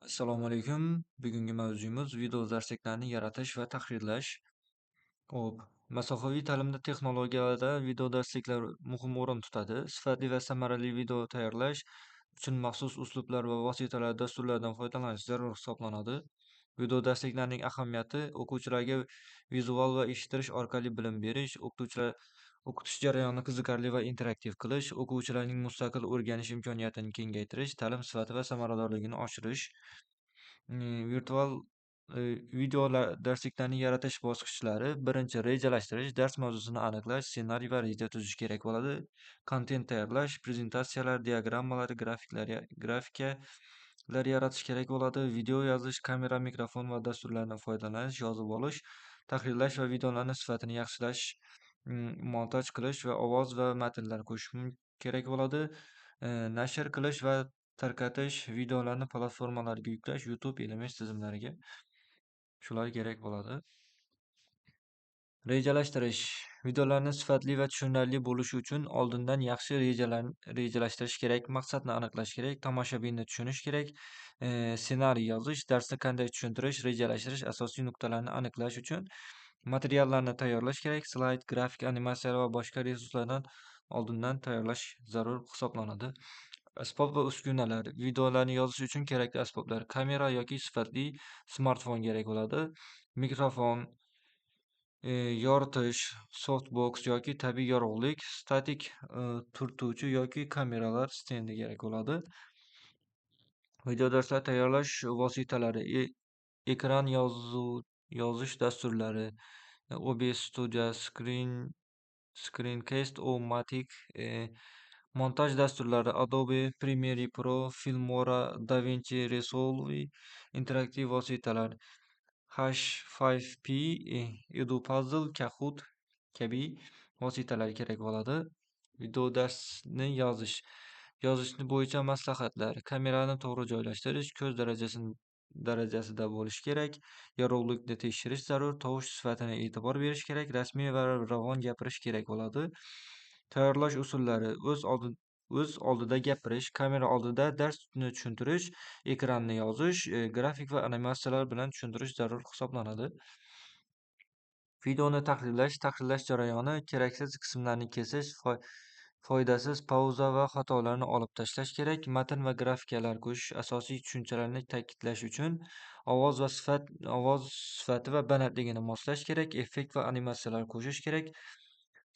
Assalomu alaykum. Bugungi mavzuimiz video darsliklarni yaratish va tahrirlash. Hop, masofaviy ta'limda texnologiyada video darsliklar muhim o'rin tutadi. Sifatli va samarali video tayyorlash uchun maxsus uslublar va vositalar, dasturlardan foydalanish zarur hisoblanadi. Video darsliklarning ahamiyati o'quvchilarga vizual va eshittirish orqali bilim berish, o'qitish jarayonini qiziqarli va interaktiv qilish, o'quvchilarning mustaqil o'rganish imkoniyatini kengaytirish, ta'lim sifati va samaradorligini oshirish. Virtual videolar darsliklarni yaratish bosqichlari. Birinchi, rejalashtirish. Dars mavzusini aniqlash, ssenariy va reja tuzish kerak bo'ladi. Kontent tayyorlash, prezentatsiyalar, diagrammalar, grafikalar yaratish kerak bo'ladi. Video yozish, kamera, mikrofon va dasturlardan foydalanish, yozib olish, tahrirlash va videolarni sifatini yaxshilash, montaj qilish va ovoz va matnlar qo'shish kerak bo'ladi. Nashr qilish va tarqatish, videolarni platformalarga yuklash, YouTube, LMS tizimlariga shular kerak bo'ladi. Rejalashtirish. Videolarni sifatli va tushunarli bo'lishi uchun oldindan yaxshi rejalashtirish kerak, maqsadni aniqlash kerak, tomoshabinni tushunish kerak. Ssenariy yozish, darsni qanday tushuntirish, rejalashtirish, asosiy nuqtalarni aniqlash uchun materiallarni tayyorlash kerak. Slayd, grafik, animatsiyalar va boshqa resurslardan oldindan tayyorlash zarur hisoblanadi. Asbob va uskunalar. Videolarni yozish uchun kerakli asboblar. Kamera yoki sifatli smartfon kerak bo'ladi. Mikrofon, yoritish, softbox yoki tabiiy yorug'lik, statik turtuvchi yoki kameralar stendi kerak bo'ladi. Videodarslar tayyorlash vositalari: ekran yozish dasturlari, OBS Studio, Screencast, O-Matic, montaj dasturlari: Adobe Premiere Pro, Filmora, DaVinci Resolve, interaktiv vositalar: H5P, EduPuzzle, Kahoot kabi vositalar kerak bo'ladi. Video darsni yozish. Yozishni bo'yicha maslahatlar: kamerani to'g'ri joylashtirish, ko'z darajasida bo'lishi kerak, yorug'likni tekshirish zarur, tovush sifatini e'tibor berish kerak, rasmiy va ravon gapirish kerak bo'ladi. Tayyorlash usullari: o'z oldida gapirish, kamera oldida darsni tushuntirish, ekranni yozish, grafik va animatsiyalar bilan tushuntirish zarur hisoblanadi. Videoni tahrirlash jarayoni: keraksiz qismlarni kesish, foydasiz pauza va xatolarni olib tashlash kerak. Matn va grafikalar qo'shish, asosiy tushunchalarni ta'kidlash uchun ovoz sifati va balandligini moslash kerak. Effekt va animatsiyalar qo'shish kerak.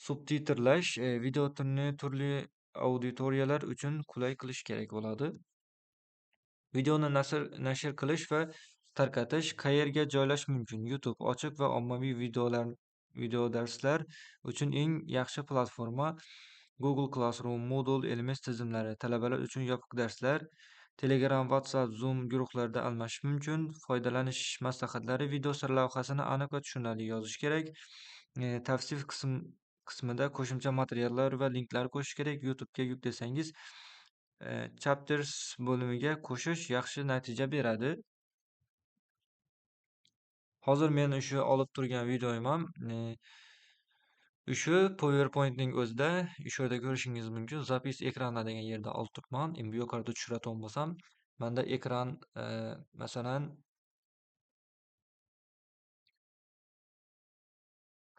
Subtitrlash, video turli auditoriyalar uchun qulay qilish kerak bo'ladi. Videoni nashr qilish va tarqatish. Qayerga joylash mumkin? YouTube ochiq va ommaviy video darslar uchun eng yaxshi platforma. Google Classroom, Moodle, LMS tizimlari. Talabalar uchun yopiq darslar. Telegram, WhatsApp, Zoom guruhlarida almashish mumkin. Foydalanish maslahatlari: video sarlavhasini aniq va tushunarli yozish kerak. Tavsif qismida qo'shimcha materiallar va linklar qo'shish kerak. YouTube'ga yuklasangiz, chapters bo'limiga qo'shish yaxshi natija beradi. Hozir men o'sha olib turgan videoyim ham o'sha PowerPoint'ning o'zida o'sha yerda ko'rishingiz mumkin. Zapis ekrana degan yerda olib turibman. Endi bu yuqorida tushiradigan bo'lsam, menda ekran masalan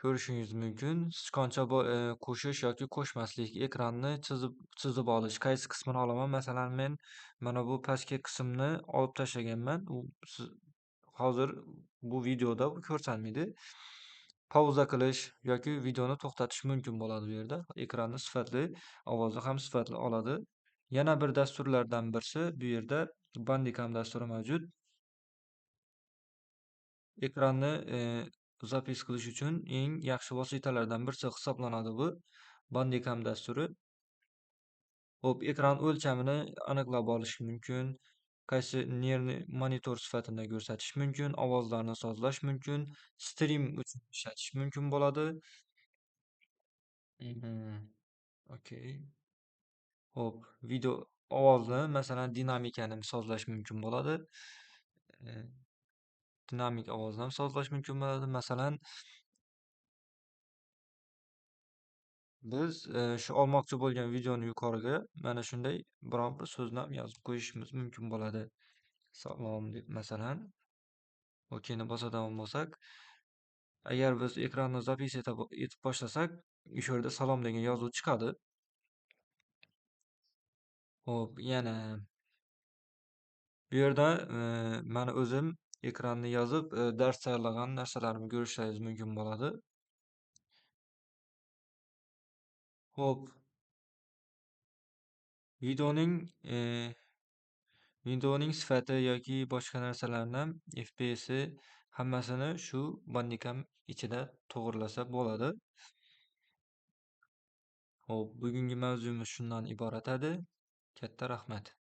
ko'rishingiz mumkin. Sichqoncha qo'shish yoki qo'shmaslik, ekranni chizib olish. Qaysi qismini olaman? Masalan, men mana bu pastki qismni olib tashlaganman. Hozir bu videoda bu ko'rsatilmaydi. Pauza qilish yoki videoni to'xtatish mumkin bo'ladi bu yerda. Ekranni sifatli, ovozni ham sifatli oladi. Yana bir dasturlardan birisi bu yerda Bandicam dasturi mavjud. Ekranni zapis qilish uchun eng yaxshi vositalardan birisi hisoblanadi bu Bandicam dasturi. Hop, ekran o'lchamini aniqlab olish mumkin. Qaysi nervni monitor sifatida ko'rsatish mumkin, ovozlarni sozlash mumkin, stream uchun ishlatish mumkin bo'ladi. Okey. Hop, video ovozni masalan dinamikani sozlash mumkin bo'ladi. Dinamik ovozni ham sozlash mumkin bo'ladi. Masalan, biz shu olmoqchi bo'lgan videoni yuqoriga mana shunday biron bir so'zni ham yozib qo'yishimiz mumkin bo'ladi. Salom deb masalan, okeyni bosa davom bo'lsak, agar biz ekranni zapis etib boshlasak, o'sha yerda salom degan yozuv chiqadi. Xo'p, yana bu yerda mani o'zim ekranni yozib, dars tayyorlagan narsalarimni ko'rishlaringiz mumkin bo'ladi. Xo'p, videoning videoning sifati yoki boshqa narsalarni FPS'i hammasini shu bandikam ichida to'g'irlasa bo'ladi. Xo'p, bugungi mavzumiz shundan iborat edi. Katta rahmat.